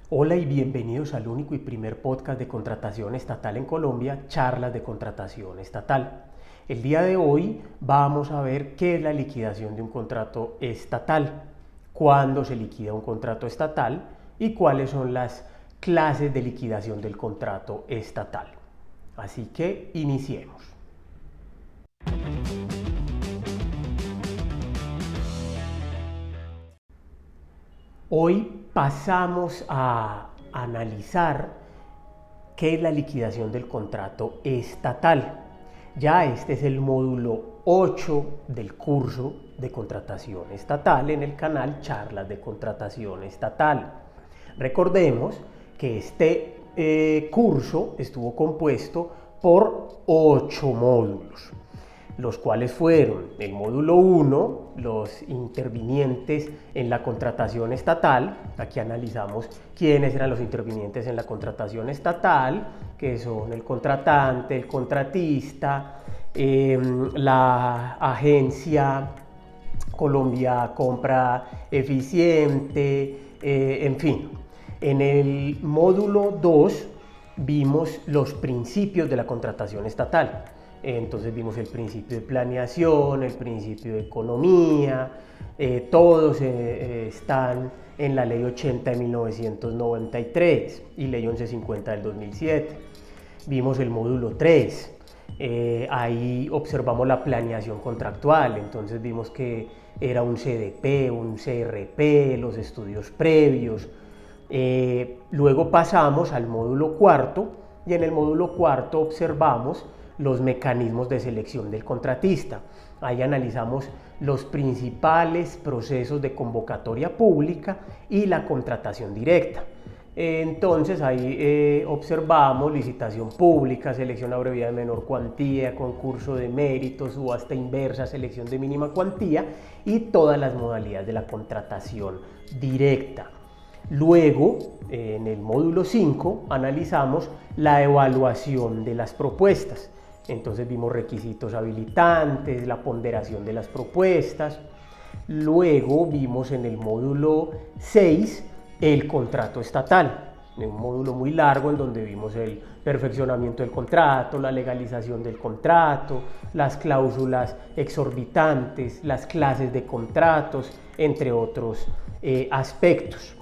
Hola y bienvenidos al único y primer podcast de contratación estatal en Colombia, Charlas de Contratación Estatal. El día de hoy vamos a ver qué es la liquidación de un contrato estatal, cuándo se liquida un contrato estatal y cuáles son las clases de liquidación del contrato estatal. Así que iniciemos. Hoy pasamos a analizar qué es la liquidación del contrato estatal. Ya este es el módulo 8 del curso de contratación estatal en el canal Charlas de Contratación Estatal. Recordemos que este curso estuvo compuesto por 8 módulos, los cuales fueron el módulo 1, los intervinientes en la contratación estatal. Aquí analizamos quiénes eran los intervinientes en la contratación estatal, que son el contratante, el contratista, la agencia Colombia Compra Eficiente, en fin. En el módulo 2 vimos los principios de la contratación estatal. Entonces vimos el principio de planeación, el principio de economía, todos están en la ley 80 de 1993 y ley 1150 del 2007. Vimos el módulo 3, ahí observamos la planeación contractual, entonces vimos que era un CDP, un CRP, los estudios previos. Luego pasamos al módulo 4 y en el módulo 4 observamos los mecanismos de selección del contratista. Ahí analizamos los principales procesos de convocatoria pública y la contratación directa. Entonces ahí observamos licitación pública, selección abreviada de menor cuantía, concurso de méritos, subasta inversa, selección de mínima cuantía y todas las modalidades de la contratación directa. Luego, en el módulo 5, analizamos la evaluación de las propuestas. Entonces vimos requisitos habilitantes, la ponderación de las propuestas. Luego vimos en el módulo 6 el contrato estatal, un módulo muy largo en donde vimos el perfeccionamiento del contrato, la legalización del contrato, las cláusulas exorbitantes, las clases de contratos, entre otros aspectos.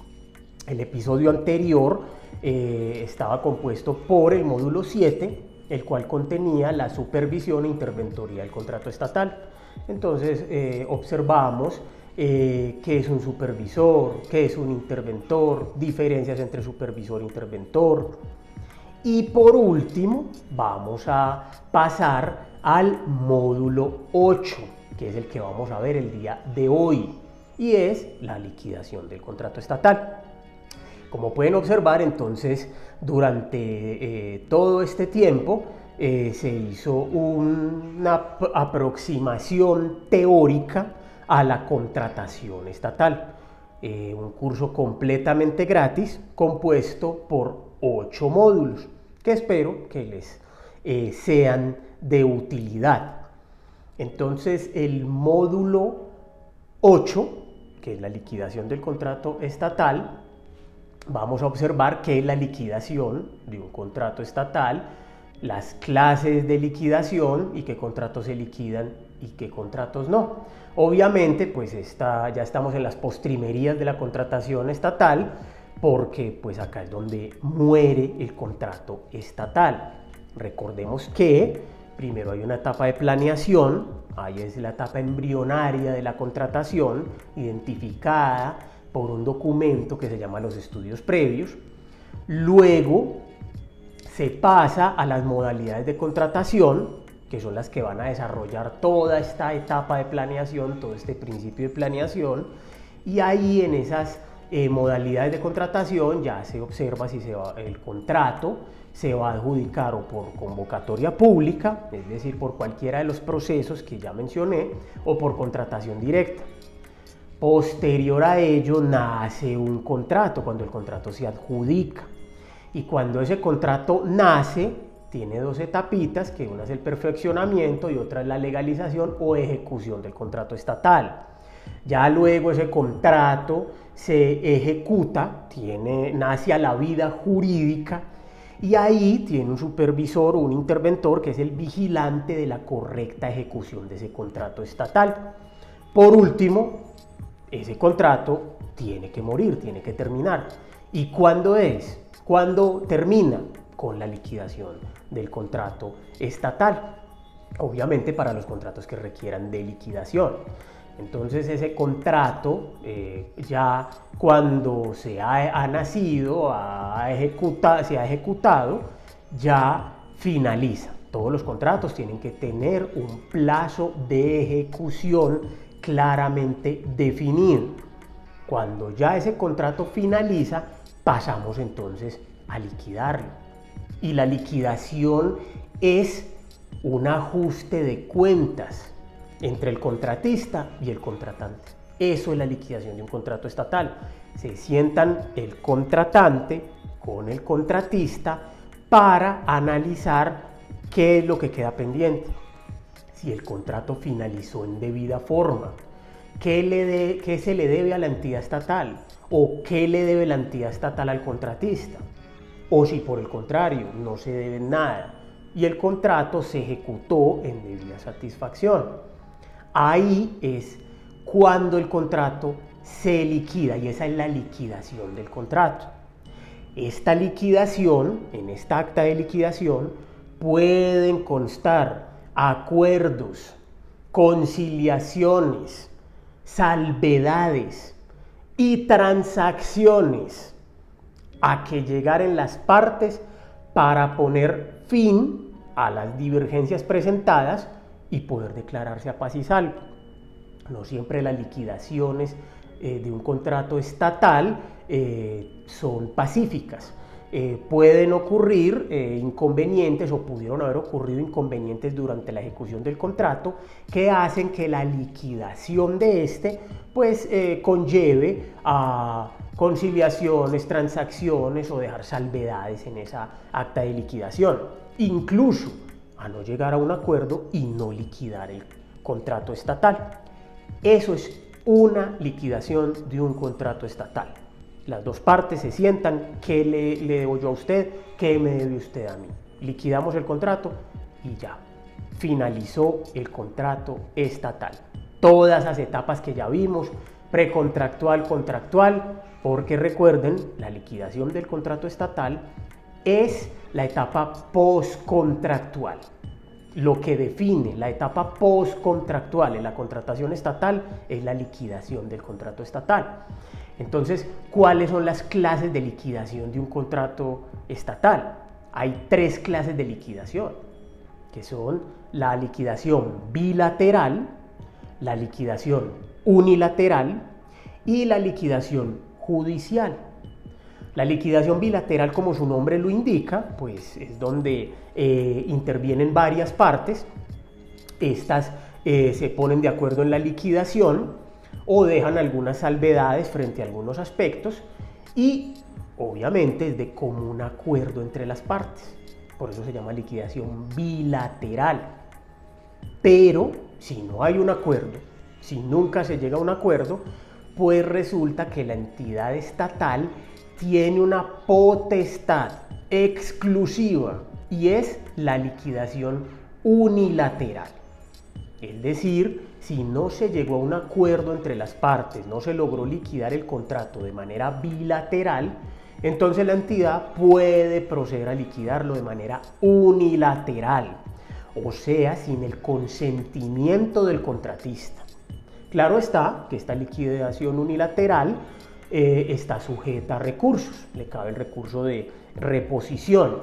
El episodio anterior estaba compuesto por el módulo 7, el cual contenía la supervisión e interventoría del contrato estatal. Entonces observamos qué es un supervisor, qué es un interventor, diferencias entre supervisor e interventor. Y por último vamos a pasar al módulo 8, que es el que vamos a ver el día de hoy, y es la liquidación del contrato estatal. Como pueden observar, entonces, durante todo este tiempo se hizo una aproximación teórica a la contratación estatal. Un curso completamente gratis compuesto por 8 módulos que espero que les sean de utilidad. Entonces, el módulo 8, que es la liquidación del contrato estatal, vamos a observar qué es la liquidación de un contrato estatal, las clases de liquidación y qué contratos se liquidan y qué contratos no. Obviamente, pues ya estamos en las postrimerías de la contratación estatal, porque pues acá es donde muere el contrato estatal. Recordemos que primero hay una etapa de planeación, ahí es la etapa embrionaria de la contratación, identificada por un documento que se llama los estudios previos. Luego se pasa a las modalidades de contratación, que son las que van a desarrollar toda esta etapa de planeación, todo este principio de planeación, y ahí en esas modalidades de contratación ya se observa si el contrato se va a adjudicar o por convocatoria pública, es decir, por cualquiera de los procesos que ya mencioné, o por contratación directa. Posterior a ello nace un contrato, cuando el contrato se adjudica. Y cuando ese contrato nace, tiene dos etapitas, que una es el perfeccionamiento y otra es la legalización o ejecución del contrato estatal. Ya luego ese contrato se ejecuta, nace a la vida jurídica y ahí tiene un supervisor o un interventor que es el vigilante de la correcta ejecución de ese contrato estatal. Por último, ese contrato tiene que morir, tiene que terminar. ¿Y cuándo es? ¿Cuándo termina? Con la liquidación del contrato estatal. Obviamente para los contratos que requieran de liquidación. Entonces ese contrato ya cuando se ha nacido, se ha ejecutado, ya finaliza. Todos los contratos tienen que tener un plazo de ejecución claramente definido. Cuando ya ese contrato finaliza, pasamos entonces a liquidarlo. Y la liquidación es un ajuste de cuentas entre el contratista y el contratante. Eso es la liquidación de un contrato estatal. Se sientan el contratante con el contratista para analizar qué es lo que queda pendiente. Si el contrato finalizó en debida forma, qué se le debe a la entidad estatal o qué le debe la entidad estatal al contratista. O si por el contrario no se debe nada y el contrato se ejecutó en debida satisfacción. Ahí es cuando el contrato se liquida y esa es la liquidación del contrato. Esta liquidación, en esta acta de liquidación, pueden constar acuerdos, conciliaciones, salvedades y transacciones a que llegaren las partes para poner fin a las divergencias presentadas y poder declararse a paz y salvo. No siempre las liquidaciones de un contrato estatal son pacíficas. Pueden ocurrir inconvenientes o pudieron haber ocurrido inconvenientes durante la ejecución del contrato que hacen que la liquidación de este pues conlleve a conciliaciones, transacciones o dejar salvedades en esa acta de liquidación, incluso a no llegar a un acuerdo y no liquidar el contrato estatal. Eso es una liquidación de un contrato estatal. Las dos partes se sientan, ¿qué le debo yo a usted? ¿Qué me debe usted a mí? Liquidamos el contrato y ya, finalizó el contrato estatal. Todas las etapas que ya vimos, precontractual, contractual, porque recuerden, la liquidación del contrato estatal es la etapa postcontractual. Lo que define la etapa postcontractual en la contratación estatal es la liquidación del contrato estatal. Entonces, ¿cuáles son las clases de liquidación de un contrato estatal? Hay 3 clases de liquidación, que son la liquidación bilateral, la liquidación unilateral y la liquidación judicial. La liquidación bilateral, como su nombre lo indica, pues es donde intervienen varias partes. Estas se ponen de acuerdo en la liquidación o dejan algunas salvedades frente a algunos aspectos y obviamente es de común acuerdo entre las partes. Por eso se llama liquidación bilateral. Pero si no hay un acuerdo, si nunca se llega a un acuerdo, pues resulta que la entidad estatal tiene una potestad exclusiva y es la liquidación unilateral. Es decir, si no se llegó a un acuerdo entre las partes, no se logró liquidar el contrato de manera bilateral, entonces la entidad puede proceder a liquidarlo de manera unilateral, o sea, sin el consentimiento del contratista. Claro está que esta liquidación unilateral está sujeta a recursos, le cabe el recurso de reposición,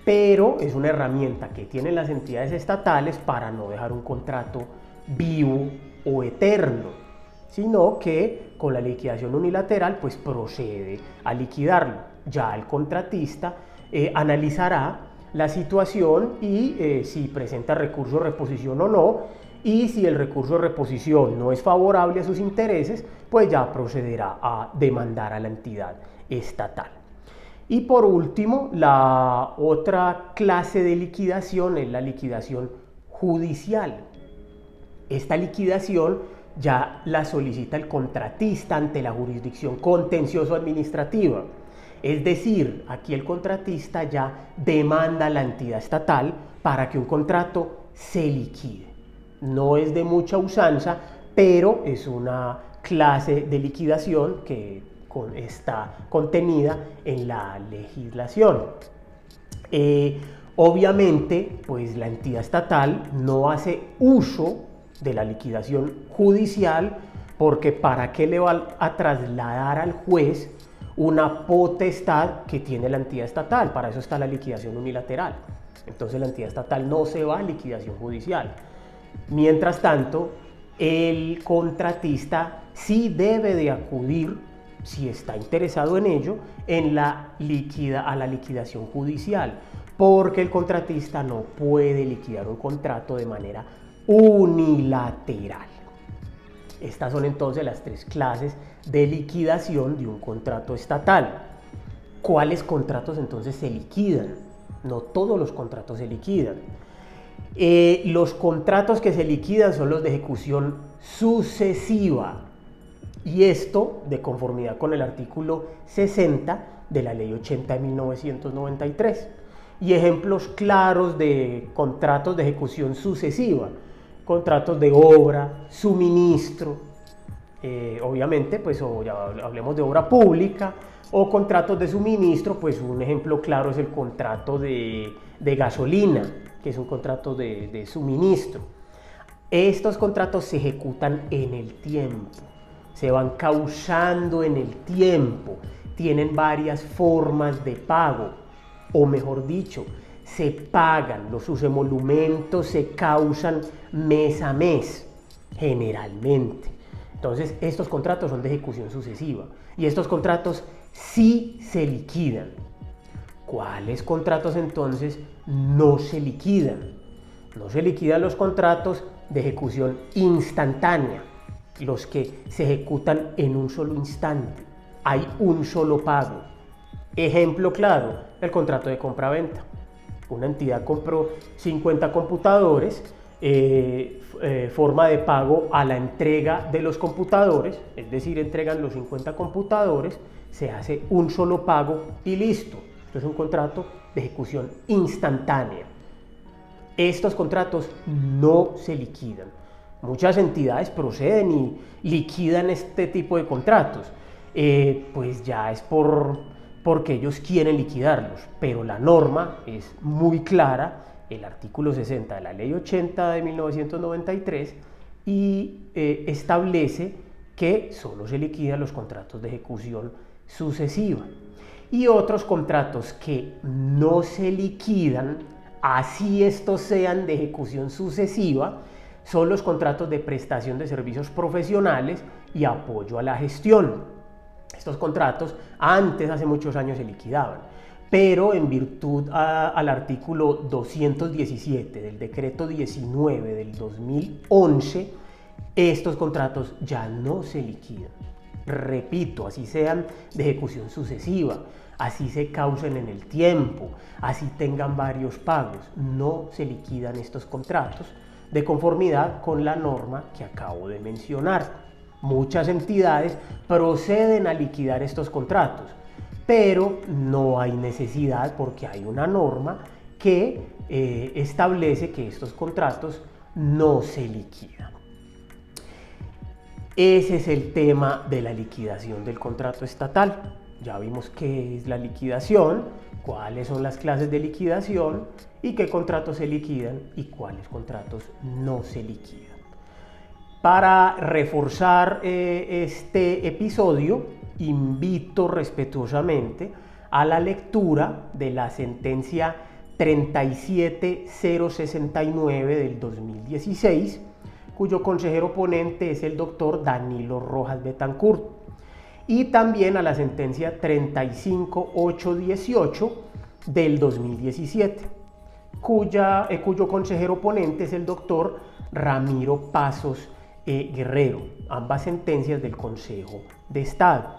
pero es una herramienta que tienen las entidades estatales para no dejar un contrato vivo o eterno, sino que con la liquidación unilateral pues procede a liquidarlo. Ya el contratista analizará la situación y si presenta recurso de reposición o no, y si el recurso de reposición no es favorable a sus intereses, pues ya procederá a demandar a la entidad estatal. Y por último, la otra clase de liquidación es la liquidación judicial. Esta liquidación ya la solicita el contratista ante la jurisdicción contencioso-administrativa. Es decir, aquí el contratista ya demanda a la entidad estatal para que un contrato se liquide. No es de mucha usanza, pero es una clase de liquidación que está contenida en la legislación. Obviamente, pues la entidad estatal no hace uso de la liquidación judicial, porque ¿para qué le va a trasladar al juez una potestad que tiene la entidad estatal? Para eso está la liquidación unilateral. Entonces la entidad estatal no se va a liquidación judicial. Mientras tanto, el contratista sí debe de acudir, si está interesado en ello, a la liquidación judicial, porque el contratista no puede liquidar un contrato de manera unilateral. Estas son entonces las tres clases de liquidación de un contrato estatal. ¿Cuáles contratos entonces se liquidan? No todos los contratos se liquidan. Los contratos que se liquidan son los de ejecución sucesiva, y esto de conformidad con el artículo 60 de la Ley 80 de 1993. Y ejemplos claros de contratos de ejecución sucesiva: contratos de obra, suministro, obviamente, pues o ya hablemos de obra pública, o contratos de suministro. Pues un ejemplo claro es el contrato de gasolina, que es un contrato de suministro. Estos contratos se ejecutan en el tiempo, se van causando en el tiempo, tienen varias formas de pago, o mejor dicho, se pagan, los emolumentos se causan mes a mes, generalmente. Entonces, estos contratos son de ejecución sucesiva, y estos contratos sí se liquidan. ¿Cuáles contratos entonces no se liquidan? No se liquidan los contratos de ejecución instantánea, los que se ejecutan en un solo instante. Hay un solo pago. Ejemplo claro, el contrato de compra-venta. Una entidad compró 50 computadores, forma de pago a la entrega de los computadores, es decir, entregan los 50 computadores, se hace un solo pago y listo. Esto es un contrato de ejecución instantánea. Estos contratos no se liquidan. Muchas entidades proceden y liquidan este tipo de contratos. Pues ya es porque ellos quieren liquidarlos, pero la norma es muy clara, el artículo 60 de la Ley 80 de 1993, y establece que solo se liquidan los contratos de ejecución sucesiva. Y otros contratos que no se liquidan, así estos sean de ejecución sucesiva, son los contratos de prestación de servicios profesionales y apoyo a la gestión. Estos contratos antes, hace muchos años, se liquidaban, pero en virtud al artículo 217 del decreto 19 del 2011, estos contratos ya no se liquidan. Repito, así sean de ejecución sucesiva, así se causen en el tiempo, así tengan varios pagos, no se liquidan estos contratos de conformidad con la norma que acabo de mencionar. Muchas entidades proceden a liquidar estos contratos, pero no hay necesidad, porque hay una norma que establece que estos contratos no se liquidan. Ese es el tema de la liquidación del contrato estatal. Ya vimos qué es la liquidación, cuáles son las clases de liquidación y qué contratos se liquidan y cuáles contratos no se liquidan. Para reforzar este episodio, invito respetuosamente a la lectura de la sentencia 37069 del 2016, cuyo consejero ponente es el doctor Danilo Rojas Betancourt, y también a la sentencia 35818 del 2017, cuyo consejero ponente es el doctor Ramiro Pasos Guerrero, ambas sentencias del Consejo de Estado.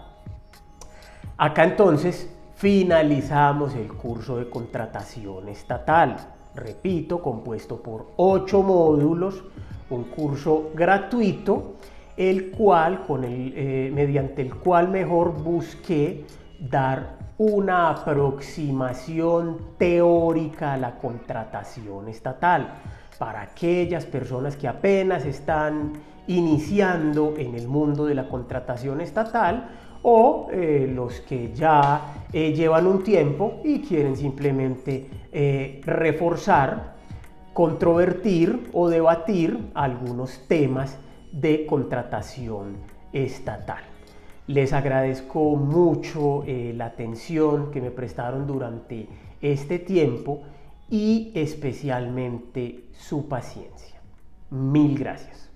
Acá entonces finalizamos el curso de contratación estatal, repito, compuesto por 8 módulos, un curso gratuito mediante el cual mejor busqué dar una aproximación teórica a la contratación estatal para aquellas personas que apenas están iniciando en el mundo de la contratación estatal o los que ya llevan un tiempo y quieren simplemente reforzar, controvertir o debatir algunos temas de contratación estatal. Les agradezco mucho la atención que me prestaron durante este tiempo y especialmente su paciencia. Mil gracias.